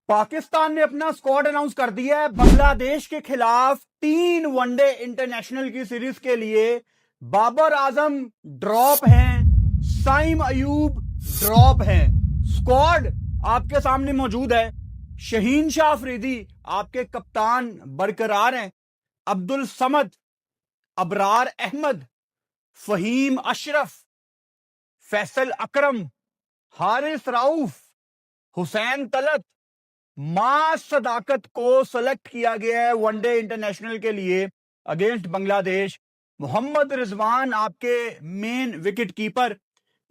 पाकिस्तान ने अपना squad announce कर दिया है। बांग्लादेश के खिलाफ 3 वनडे इंटरनेशनल की सीरीज के लिए बाबर आजम ड्रॉप हैं, साइम अयूब ड्रॉप हैं। स्क्वाड आपके सामने मौजूद है। शहीन शाह अफरीदी आपके कप्तान बरकरार हैं। अब्दुल समद, अबरार अहमद, फहीम अशरफ, फैसल अकरम, हारिस राउफ, हुसैन तलत, मां सदाकत को सेलेक्ट किया गया है वनडे इंटरनेशनल के लिए अगेंस्ट बांग्लादेश। मोहम्मद रिजवान आपके मेन विकेट कीपर,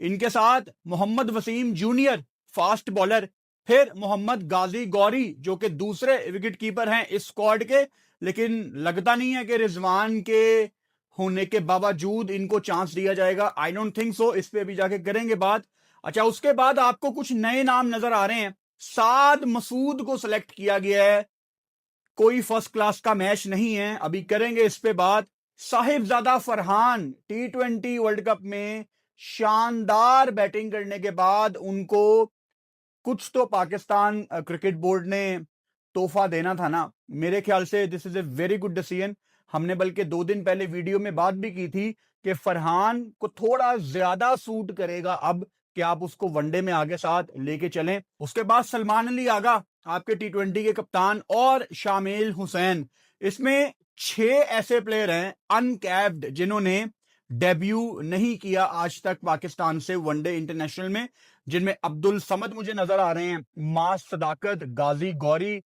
इनके साथ Mohammad Wasim junior fast bowler, फिर मोहम्मद गाजी गौरी जो कि दूसरे विकेट कीपर हैं इस स्क्वाड के। लेकिन लगता नहीं है कि रिजवान के होने के बावजूद इनको चांस दिया जाएगा। I don't think so. इस पे अभी जाके करेंगे बात। अच्छा, उसके बाद आपको कुछ नए नाम नजर आ रहे हैं। साद मसूद को सिलेक्ट किया गया है। कोई फर्स्ट क्लास का मैच नहीं है, अभी करेंगे इस पे बात। Sahibzada Farhan T20 world cup में शानदार बैटिंग करने के बाद उनको कुछ तो पाकिस्तान क्रिकेट बोर्ड ने तोहफा देना था ना। मेरे ख्याल से this is a very good decision. हमने बल्कि 2 दिन पहले वीडियो में बात भी की थी कि फरहान को थोड़ा ज्यादा सूट करेगा अब कि आप उसको वनडे में आगे साथ लेके चलें। उसके बाद सलमान अली आगा आपके T20 के कप्तान और शामिल हुसैन। इसमें 6 ऐसे प्लेयर हैं अनकैप्ड जिन्होंने डेब्यू नहीं किया आज तक पाकिस्तान से वनडे इंटरनेशनल में, जिनमें अब्दुल समद मुझे नजर आ रहे हैं, मां सदाकत, गाजी गौरी,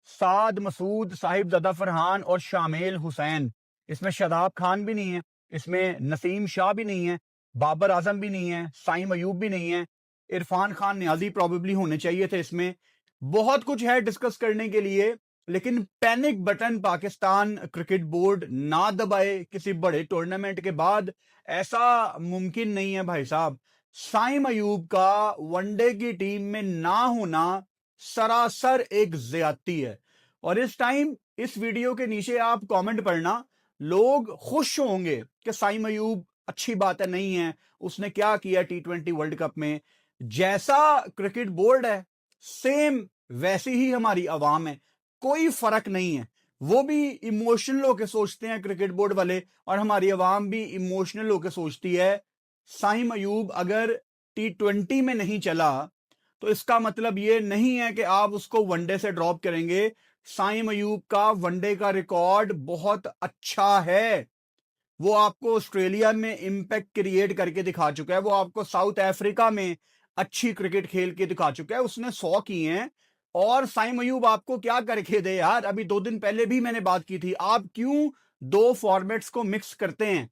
साद मसूद, साहिबजादा फरहान और शामिल हुसैन। इसमें शादाब खान भी नहीं है, इसमें नसीम शाह भी नहीं है, बाबर आजम भी नहीं है, साइम अयूब भी नहीं है, इरफान खान नियाजी प्रॉबेबली होने चाहिए थे इसमें। बहुत कुछ है डिस्कस करने के लिए, लेकिन panic button Pakistan cricket board ना दबाए किसी बड़े टूर्नामेंट के बाद, ऐसा मुमकिन नहीं है भाई साहब। साइम अयूब का वनडे की टीम में ना होना सरासर एक ज्यादती है। और इस टाइम इस वीडियो के नीचे आप कमेंट पढ़ना, लोग खुश होंगे कि साइम अयूब अच्छी बात है नहीं है, उसने क्या किया T20 वर्ल्ड कप में। जैसा क्रिकेट बोर्ड है सेम वैसी ही हमारी आवाम है, कोई फर्क नहीं है। वो भी इमोशनल होकर सोचते हैं क्रिकेट बोर्ड वाले, और हमारी आवाम भी इमोशनल होकर सोचती है। साइम अयूब अगर T20 में नहीं चला तो इसका मतलब ये नहीं है कि आप उसको वनडे से ड्रॉप करेंगे। साइम अयूब का वनडे का रिकॉर्ड बहुत अच्छा है। वो आपको ऑस्ट्रेलिया में इंपैक्ट क्रिएट करके दिखा चुका है, वो आपको साउथ अफ्रीका में अच्छी क्रिकेट खेल के दिखा चुका है, उसने 100 किए हैं। और साइम अयूब आपको क्या करके दे यार, अभी 2 दिन पहले भी मैंने बात की थी, आप क्यों 2 फॉर्मेट्स को मिक्स करते हैं।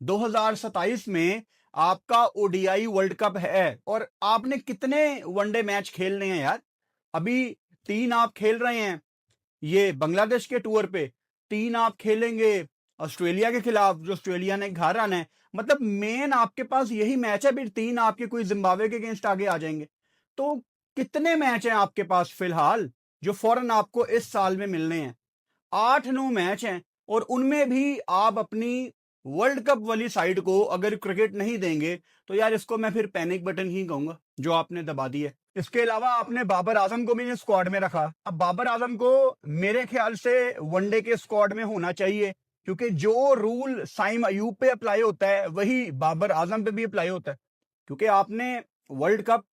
2027 में आपका ओडीआई वर्ल्ड कप है और आपने कितने वनडे मैच खेलने हैं यार। अभी 3 आप खेल रहे हैं ये बांग्लादेश के टूर पे, 3 आप खेलेंगे ऑस्ट्रेलिया के खिलाफ जो ऑस्ट्रेलिया ने घर आना है। मतलब मेन आपके पास यही मैच है, फिर 3 आपके कोई जिम्बाब्वे के अगेंस्ट आगे आ जाएंगे। तो कितने मैच हैं आपके पास फिलहाल जो फौरन आपको इस साल में मिलने हैं? 8-9 मैच हैं, और उनमें भी आप अपनी वर्ल्ड कप वाली साइड को अगर क्रिकेट नहीं देंगे तो यार इसको मैं फिर पैनिक बटन ही कहूंगा जो आपने दबा दी है। इसके अलावा आपने बाबर आजम को भी स्क्वाड में रखा। अब बाबर आजम को मेरे ख्याल से वनडे के स्क्वाड में होना चाहिए, क्योंकि जो रूल साइम अयूब पे अप्लाई होता है वही बाबर आजम पे भी अप्लाई होता है। क्योंकि आपने वर्ल्ड कप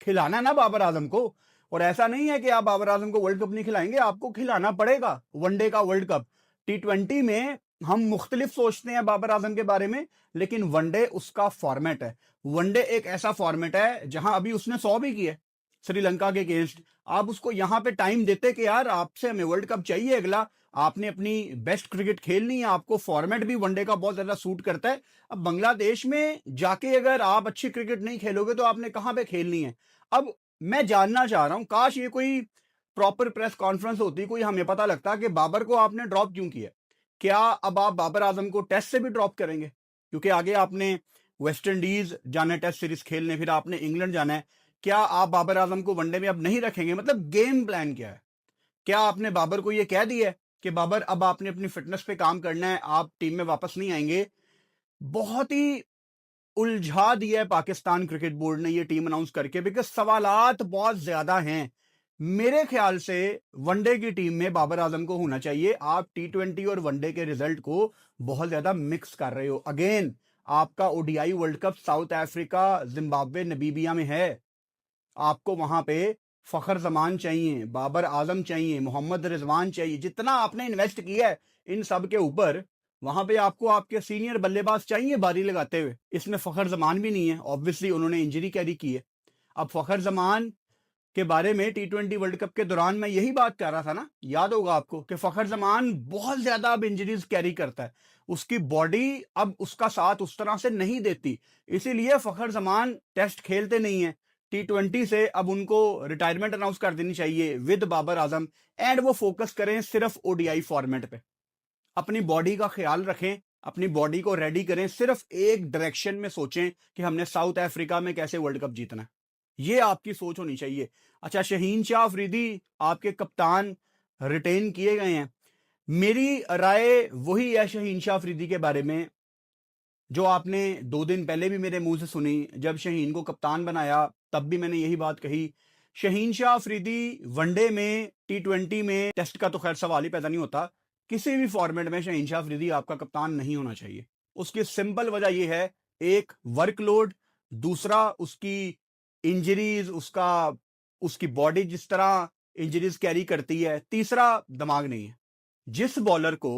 खिलाना है ना बाबर आजम को, और ऐसा नहीं है कि आप बाबर आजम को वर्ल्ड कप नहीं खिलाएंगे, आपको खिलाना पड़ेगा वनडे का वर्ल्ड कप। T20 में हम मुख्तलिफ सोचते हैं बाबर आजम के बारे में, लेकिन वनडे उसका फॉर्मेट है। वनडे एक ऐसा फॉर्मेट है जहां अभी उसने 100 भी किया श्रीलंका के अगेंस्ट। आप उसको यहां पे टाइम देते कि यार आपसे हमें वर्ल्ड कप चाहिए अगला, आपने अपनी बेस्ट क्रिकेट खेलनी है, आपको फॉर्मेट भी वनडे का बहुत ज्यादा सूट करता है। अब बांग्लादेश में जाके अगर आप अच्छी क्रिकेट नहीं खेलोगे तो आपने कहां पे खेलनी है। अब मैं जानना चाह रहा हूं, काश ये कोई प्रॉपर प्रेस कॉन्फ्रेंस होती, कोई हमें पता लगता कि बाबर को आपने ड्रॉप क्यों किया। क्या अब आप बाबर आजम को टेस्ट से भी ड्रॉप करेंगे? क्योंकि आगे आपने वेस्ट इंडीज जाना है टेस्ट सीरीज खेलने, फिर आपने इंग्लैंड जाना है। क्या आप बाबर आजम को वनडे में अब नहीं रखेंगे? मतलब गेम प्लान क्या है? क्या आपने बाबर को यह कह दिया है कि बाबर अब आपने अपनी फिटनेस पे काम करना है, आप टीम में वापस नहीं आएंगे? बहुत ही उलझा दिया है पाकिस्तान क्रिकेट बोर्ड ने ये टीम अनाउंस करके, बिकॉज सवालात बहुत ज्यादा हैं। मेरे ख्याल से वनडे की टीम में बाबर आजम को होना चाहिए। आप टी20 और वनडे के रिजल्ट को बहुत ज्यादा मिक्स कर रहे हो। अगेन आपका ODI world cup south Africa, Zimbabwe, नबीबिया में है। आपको वहां पे फखर जमान चाहिए, बाबर आजम चाहिए, मोहम्मद रिजवान चाहिए। जितना आपने इन्वेस्ट किया है इन सब के ऊपर, वहां पे आपको आपके सीनियर बल्लेबाज चाहिए बारी लगाते हुए। इसमें फखर जमान भी नहीं है, ऑब्वियसली उन्होंने इंजरी कैरी की है। अब फखर जमान के बारे में टी20 वर्ल्ड कप के दौरान मैं यही बात कर रहा था ना, याद होगा आपको, कि फखर जमान बहुत ज्यादा अब इंजरीज कैरी करता है। उसकी बॉडी अब उसका साथ उस तरह से नहीं देती, इसीलिए फखर जमान टेस्ट खेलते नहीं है। टी20 से अब उनको रिटायरमेंट अनाउंस कर देनी चाहिए विद बाबर आजम, एंड वो फोकस करें सिर्फ ओडीआई फॉर्मेट पे। अपनी बॉडी का ख्याल रखें, अपनी बॉडी को रेडी करें, सिर्फ एक डायरेक्शन में सोचें कि हमने साउथ अफ्रीका में कैसे वर्ल्ड कप जीतना है। ये आपकी सोच होनी चाहिए। अच्छा, शहीन शाह अफरीदी आपके कप्तान रिटेन किए गए हैं। मेरी राय वही है शहीन शाह अफरीदी के बारे में जो आपने 2 दिन पहले भी मेरे मुंह से सुनी। जब शहीन को कप्तान बनाया तब भी मैंने यही बात कही। शहीन शाह अफरीदी वनडे में, टी20 में, टेस्ट का तो खैर सवाल ही पैदा नहीं होता, किसी भी फॉर्मेट में शहीन शाह अफरीदी आपका कप्तान नहीं होना चाहिए। उसकी सिंपल वजह यह है, एक वर्कलोड, दूसरा उसकी इंजरीज, उसकी बॉडी जिस तरह इंजरीज कैरी करती है, तीसरा दिमाग नहीं है। जिस बॉलर को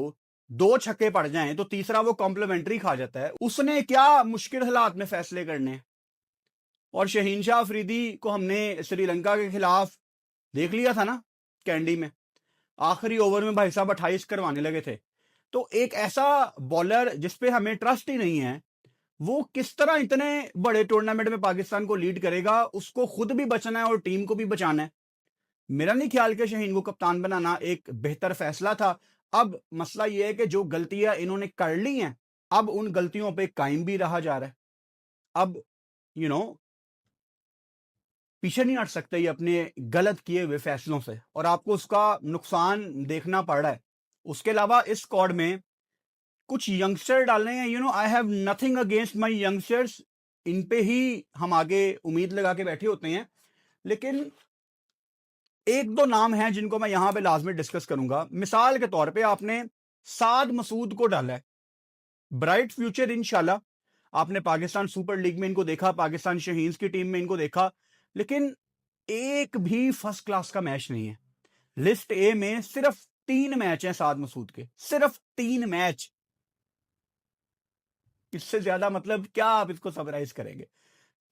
2 छक्के पड़ जाएं तो तीसरा वो कॉम्प्लीमेंट्री खा जाता है। उसने क्या मुश्किल हालात में फैसले करने। और शहीन शाह अफरीदी को हमने श्रीलंका के खिलाफ देख लिया था ना, कैंडी में आखिरी ओवर में भाई साहब 28 करवाने लगे थे। तो एक ऐसा बॉलर जिसपे हमें ट्रस्ट ही नहीं है, वो किस तरह इतने बड़े टूर्नामेंट में पाकिस्तान को लीड करेगा। उसको खुद भी बचना है और टीम को भी बचाना है। मेरा नहीं ख्याल कि शहीन को कप्तान बनाना एक बेहतर फैसला था। अब मसला यह है कि जो गलतियां इन्होंने कर ली हैं, अब उन गलतियों पे कायम भी रहा जा रहा है। अब यू नो पीछे नहीं हट सकते ये अपने गलत किए हुए फैसलों से, और आपको उसका नुकसान देखना पड़ रहा है। उसके अलावा इस स्क्वाड में कुछ यंगस्टर डालने हैं। I have nothing against my youngsters, इन पे ही हम आगे उम्मीद लगा के बैठे होते हैं। लेकिन एक दो नाम हैं जिनको मैं यहां पे लाजमी डिस्कस करूंगा। मिसाल के तौर पे आपने साद मसूद को डाला है, ब्राइट फ्यूचर इंशाल्लाह। आपने पाकिस्तान सुपर लीग में इनको देखा, पाकिस्तान शहीन्स की टीम में इनको देखा, लेकिन एक भी फर्स्ट क्लास का मैच नहीं है। लिस्ट ए में सिर्फ 3 मैच हैं साद मसूद के, सिर्फ 3 मैच। इससे ज्यादा मतलब क्या आप इसको समराइज करेंगे?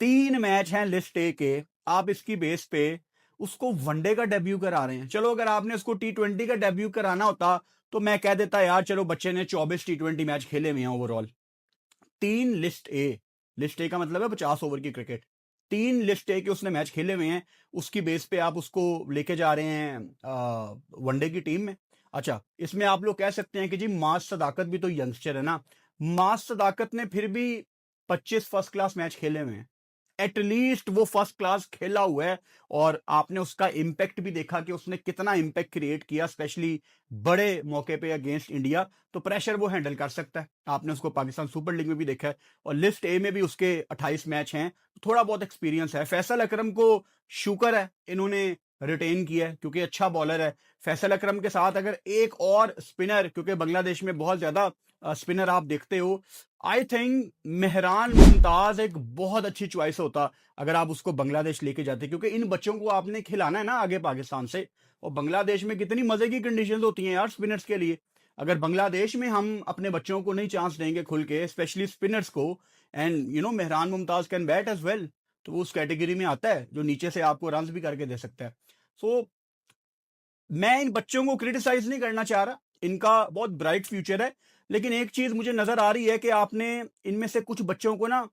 3 मैच हैं लिस्ट ए के, आप इसकी बेस पे उसको वनडे का डेब्यू करा रहे हैं। चलो अगर आपने उसको टी20 का डेब्यू कराना होता तो मैं कह देता यार चलो बच्चे ने 24 टी20 मैच खेले हुए हैं ओवरऑल। 3 लिस्ट ए का मतलब है 50 ओवर की क्रिकेट। 3 लिस्ट ए के उसने मैच खेले हुए हैं, उसकी बेस पे आप उसको लेके जा रहे हैं वनडे की टीम में। अच्छा, इसमें आप लोग कह सकते हैं कि जी मास सदाकत भी तो यंगस्टर है ना। मास सदाकत ने फिर भी 25 फर्स्ट क्लास मैच खेले हुए हैं, एटलीस्ट वो फर्स्ट क्लास खेला हुआ है। और आपने उसका इंपैक्ट भी देखा कि उसने कितना इंपैक्ट क्रिएट किया, स्पेशली बड़े मौके पे अगेंस्ट इंडिया। तो प्रेशर वो हैंडल कर सकता है। आपने उसको पाकिस्तान सुपर लीग में भी देखा है, और लिस्ट ए में भी उसके 28 मैच हैं, थोड़ा बहुत एक्सपीरियंस है। फैसल अकरम को शुक्र है इन्होंने रिटेन किया है क्योंकि अच्छा बॉलर है। फैसल अकरम के साथ अगर एक और स्पिनर, क्योंकि बांग्लादेश में बहुत ज्यादा स्पिनर आप देखते हो, आई थिंक मेहरान मुमताज एक बहुत अच्छी चॉइस होता अगर आप उसको बांग्लादेश लेके जाते, क्योंकि इन बच्चों को आपने खिलाना है ना आगे पाकिस्तान से। और बांग्लादेश में कितनी मजे की कंडीशंस होती हैं यार स्पिनर्स के लिए। अगर बांग्लादेश में हम अपने बच्चों को नहीं चांस देंगे खुल के, स्पेशली स्पिनर्स को, and Mehran Mumtaz can bat as well, तो वो उस कैटेगरी में आता है जो नीचे से आपको रन भी करके दे सकता है। सो मैं इन बच्चों को क्रिटिसाइज नहीं करना चाह रहा, इनका बहुत ब्राइट फ्यूचर है। लेकिन एक चीज मुझे नजर आ रही है कि आपने इनमें से कुछ बच्चों को ना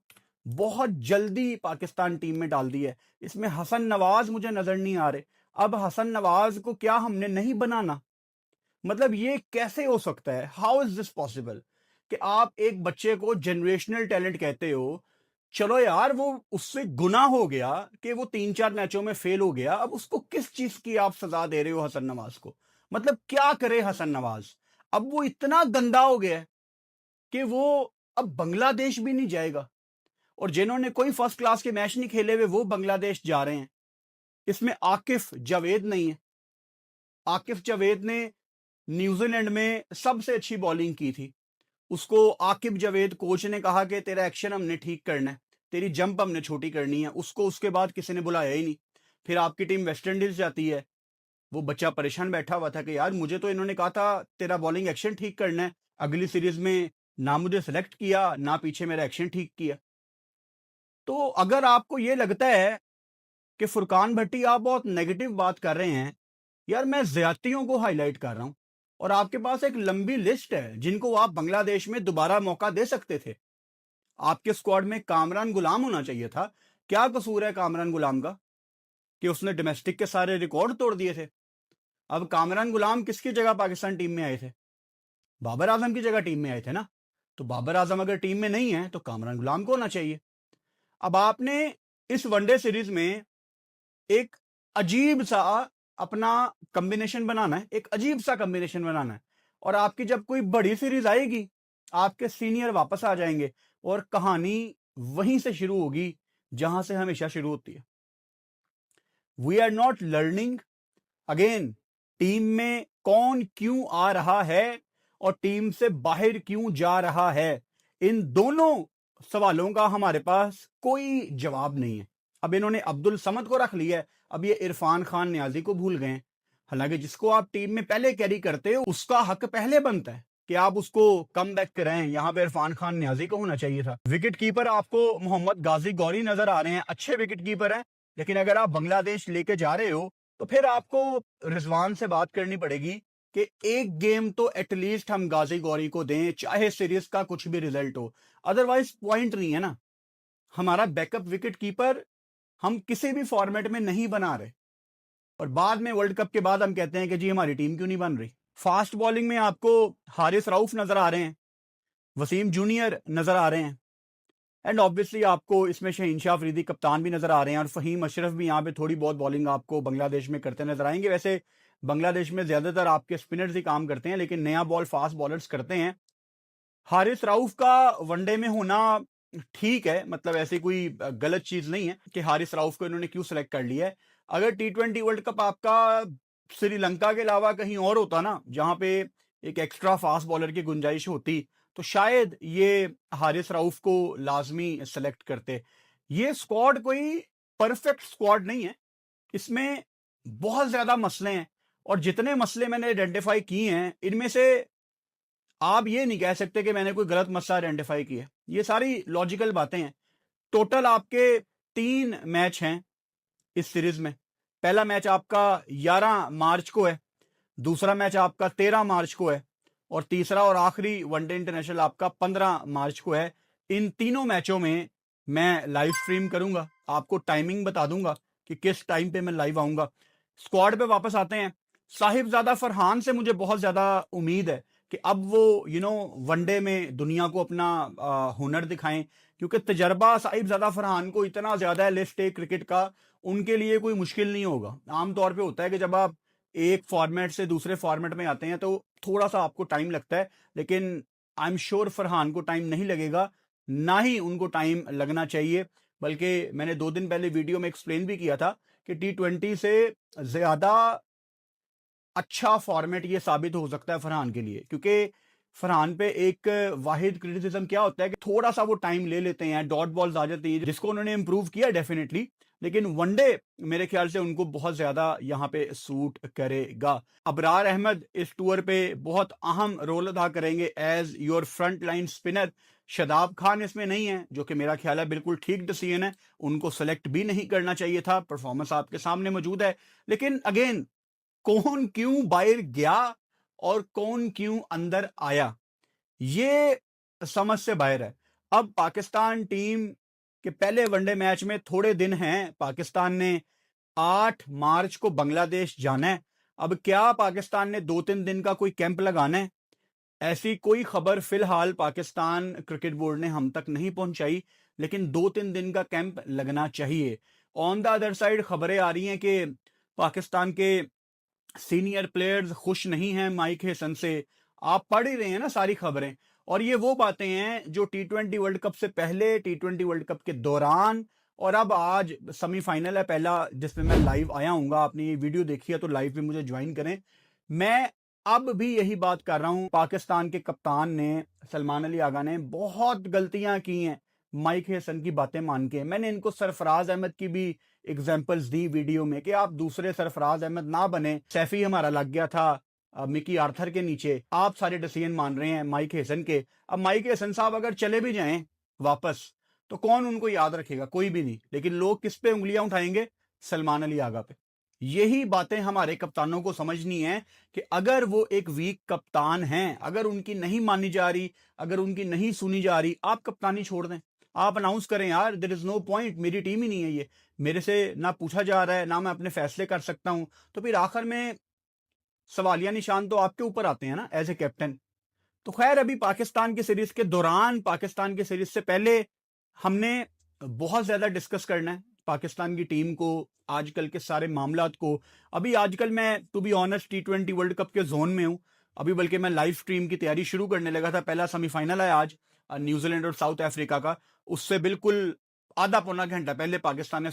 बहुत जल्दी पाकिस्तान टीम में डाल दिया है। इसमें हसन नवाज मुझे नजर नहीं आ रहे। अब हसन नवाज को क्या हमने नहीं बनाना? मतलब ये कैसे हो सकता है? हाउ इज दिस पॉसिबल कि आप एक बच्चे को जनरेशनल टैलेंट कहते हो? चलो यार, वो उससे गुनाह हो गया कि वो 3-4 मैचों में फेल हो गया, अब उसको किस चीज की आप सजा दे रहे हो हसन नवाज को? मतलब क्या करे हसन नवाज? अब वो इतना गंदा हो गया है कि वो अब बांग्लादेश भी नहीं जाएगा, और जिन्होंने कोई फर्स्ट क्लास के मैच नहीं खेले हुए वो बांग्लादेश जा रहे हैं। इसमें आकिफ जावेद नहीं है। आकिफ जावेद ने न्यूजीलैंड में सबसे अच्छी बॉलिंग की थी। उसको आकिफ जावेद कोच ने कहा कि तेरा एक्शन हमने ठीक करना है, तेरी जंप हमने छोटी करनी है। उसको उसके बाद किसी ने बुलाया ही नहीं। फिर आपकी टीम वेस्ट इंडीज जाती है, वो बच्चा परेशान बैठा हुआ था कि यार मुझे तो इन्होंने कहा था तेरा बॉलिंग एक्शन ठीक करना है, अगली सीरीज में ना मुझे सेलेक्ट किया ना पीछे मेरा एक्शन ठीक किया। तो अगर आपको ये लगता है कि फुरकान भट्टी आप बहुत नेगेटिव बात कर रहे हैं, यार मैं ज्यादतियों को हाईलाइट कर रहा हूं और आपके पास एक लंबी लिस्ट है जिनको आप बांग्लादेश में दोबारा मौका दे सकते थे। आपके स्क्वाड में कामरान गुलाम होना चाहिए था। क्या कसूर है कामरान गुलाम का कि उसने डोमेस्टिक के सारे रिकॉर्ड तोड़ दिए थे? अब कामरान गुलाम किसकी जगह पाकिस्तान टीम में आए थे? बाबर आजम की जगह टीम में आए थे ना। तो बाबर आजम अगर टीम में नहीं है तो कामरान गुलाम को होना चाहिए। अब आपने इस वनडे सीरीज में एक अजीब सा अपना कॉम्बिनेशन बनाना है, एक अजीब सा कॉम्बिनेशन बनाना है, और आपकी जब कोई बड़ी सीरीज आएगी आपके सीनियर वापस आ जाएंगे और कहानी वहीं से शुरू होगी जहां से हमेशा शुरू होती है। We are not learning. Again, team में कौन क्यों आ रहा है और टीम से बाहर क्यों जा रहा है, इन दोनों सवालों का हमारे पास कोई जवाब नहीं है। अब इन्होंने अब्दुल समद को रख लिया है, अब ये इरफान खान न्याजी को भूल गए। हालांकि जिसको आप टीम में पहले कैरी करते हो उसका हक पहले बनता है कि आप उसको कम बैक कराएं। यहां पे इरफान खान न्याजी को होना चाहिए था। विकेट कीपर आपको मोहम्मद गाजी गौरी नजर आ रहे हैं, अच्छे विकेट कीपर हैं, लेकिन अगर आप बांग्लादेश लेके जा रहे हो तो फिर आपको रिजवान से बात करनी पड़ेगी कि एक गेम तो एटलीस्ट हम गाजी गौरी को दें, चाहे सीरीज का कुछ भी रिजल्ट हो। अदरवाइज पॉइंट नहीं है ना। हमारा बैकअप विकेट कीपर हम किसी भी फॉर्मेट में नहीं बना रहे और बाद में वर्ल्ड कप के बाद हम कहते हैं कि जी हमारी टीम क्यों नहीं बन रही। फास्ट बॉलिंग में आपको हारिस रऊफ नजर आ रहे हैं, वसीम जूनियर नजर आ रहे हैं, एंड ऑब्वियसली आपको इसमें शहीनशाह अफरीदी कप्तान भी नजर आ रहे हैं और फहीम अशरफ भी यहाँ पे थोड़ी बहुत बॉलिंग आपको बांग्लादेश में करते नजर आएंगे। वैसे बांग्लादेश में ज्यादातर आपके स्पिनर्स ही काम करते हैं, लेकिन नया बॉल फास्ट बॉलर्स करते हैं। हारिस रऊफ का वनडे में होना ठीक है, मतलब ऐसी कोई गलत चीज नहीं है कि हारिस रऊफ को इन्होंने क्यों सिलेक्ट कर लिया है। अगर T20 वर्ल्ड कप आपका श्रीलंका के अलावा कहीं और होता ना, जहां पे एक एक्स्ट्रा फास्ट बॉलर की गुंजाइश होती, तो शायद ये हारिस रऊफ को लाजमी सेलेक्ट करते। ये स्क्वाड कोई परफेक्ट स्क्वाड नहीं है, इसमें बहुत ज्यादा मसले हैं और जितने मसले मैंने आइडेंटिफाई किए हैं इनमें से आप ये नहीं कह सकते कि मैंने कोई गलत मसला आइडेंटिफाई किया। ये सारी लॉजिकल बातें हैं। टोटल आपके 3 मैच हैं इस सीरीज में। पहला मैच आपका 11 मार्च को है, दूसरा मैच आपका 13 मार्च को है और तीसरा और आखिरी वनडे इंटरनेशनल आपका 15 मार्च को है। इन तीनों मैचों में मैं लाइव स्ट्रीम करूंगा, आपको टाइमिंग बता दूंगा कि किस टाइम पे मैं लाइव आऊंगा। स्क्वाड पे वापस आते हैं। साहिबजादा फरहान से मुझे बहुत ज्यादा उम्मीद है कि अब वो वनडे में दुनिया को अपना हुनर दिखाएं, क्योंकि तजर्बा साहिबजादा फरहान को इतना ज्यादा है लिस्ट ए क्रिकेट का, उनके लिए कोई मुश्किल नहीं होगा। आमतौर पे होता है कि जब आप एक फॉर्मेट से दूसरे फॉर्मेट में आते हैं तो थोड़ा सा आपको टाइम लगता है, लेकिन आई एम श्योर फरहान को टाइम नहीं लगेगा, ना ही उनको टाइम लगना चाहिए। बल्कि मैंने 2 दिन पहले वीडियो में एक्सप्लेन भी किया था कि T20 से ज्यादा अच्छा फॉर्मेट ये साबित हो सकता है फरहान के लिए, क्योंकि फरहान पे एक वाहिद क्रिटिसिज्म क्या होता है कि थोड़ा सा वो टाइम ले लेते हैं, डॉट बॉल्स आ जाती है, जिसको उन्होंने इंप्रूव किया डेफिनेटली, लेकिन वनडे मेरे ख्याल से उनको बहुत ज्यादा यहाँ पे सूट करेगा। अबरार अहमद इस टूर पे बहुत अहम रोल अदा करेंगे as your front line spinner. Shadab Khan इसमें नहीं है, जो कि मेरा ख्याल है बिल्कुल ठीक डिसीजन है, उनको सेलेक्ट भी नहीं करना चाहिए था। परफॉर्मेंस आपके सामने मौजूद है, लेकिन अगेन कौन क्यों बाहर गया और कौन क्यों अंदर आया, ये समझ से बाहर है। अब पाकिस्तान टीम के पहले वनडे मैच में थोड़े दिन हैं, पाकिस्तान ने 8 मार्च को बांग्लादेश जाना है। अब क्या पाकिस्तान ने 2-3 दिन का कोई कैंप लगाना है? ऐसी कोई खबर फिलहाल पाकिस्तान क्रिकेट बोर्ड ने हम तक नहीं पहुंचाई, लेकिन 2-3 दिन का कैंप लगना चाहिए। ऑन द अदर साइड खबरें आ रही हैं कि पाकिस्तान के सीनियर प्लेयर्स खुश नहीं हैं माइक हेसन से। आप पढ़ ही रहे हैं ना सारी खबरें, और ये वो बातें हैं जो T20 वर्ल्ड कप से पहले, T20 वर्ल्ड कप के दौरान और अब आज सेमीफाइनल है पहला, जिसमें मैं लाइव आया हूँगा। आपने ये वीडियो देखी है तो लाइव भी मुझे ज्वाइन करें। मैं अब भी यही बात कर रहा हूँ, पाकिस्तान के कप्तान ने, सलमान अली आगा ने बहुत गलतियां की हैं माइक हेसन की बातें मान के। मैंने इनको सरफराज अहमद की भी एग्जांपल्स दी वीडियो में कि आप दूसरे सरफराज अहमद ना बने। सैफी हमारा लग गया था मिकी आर्थर के नीचे, आप सारे डिसीजन मान रहे हैं माइक हेसन के। अब माइक हेसन साहब अगर चले भी जाएं वापस तो कौन उनको याद रखेगा? कोई भी नहीं। लेकिन लोग किस पे उंगलियां उठाएंगे? सलमान अली आगा पे। यही बातें हमारे कप्तानों को समझनी है कि अगर वो एक वीक कप्तान हैं, अगर उनकी नहीं मानी जा रही, अगर उनकी नहीं सुनी जा रही, आप कप्तानी छोड़ दें। आप अनाउंस करें यार, देयर इज नो पॉइंट, मेरी टीम ही नहीं है, ये मेरे से ना पूछा जा रहा है, ना मैं अपने फैसले कर सकता हूं। तो फिर आखिर में सवालिया निशान तो आपके ऊपर आते हैं ना एज ए कैप्टन। तो खैर, अभी पाकिस्तान की सीरीज के दौरान, पाकिस्तान की सीरीज से पहले हमने बहुत ज्यादा डिस्कस करना है पाकिस्तान की टीम को, आजकल के सारे मामलात को। अभी आजकल मैं to be honest T20 world cup के जोन में हूं अभी, बल्कि मैं लाइव स्ट्रीम की तैयारी शुरू करने लगा था। पहला सेमीफाइनल है आज न्यूजीलैंड और साउथ अफ्रीका का। उससे बिल्कुल आधा पौना घंटा पहले पाकिस्तान ने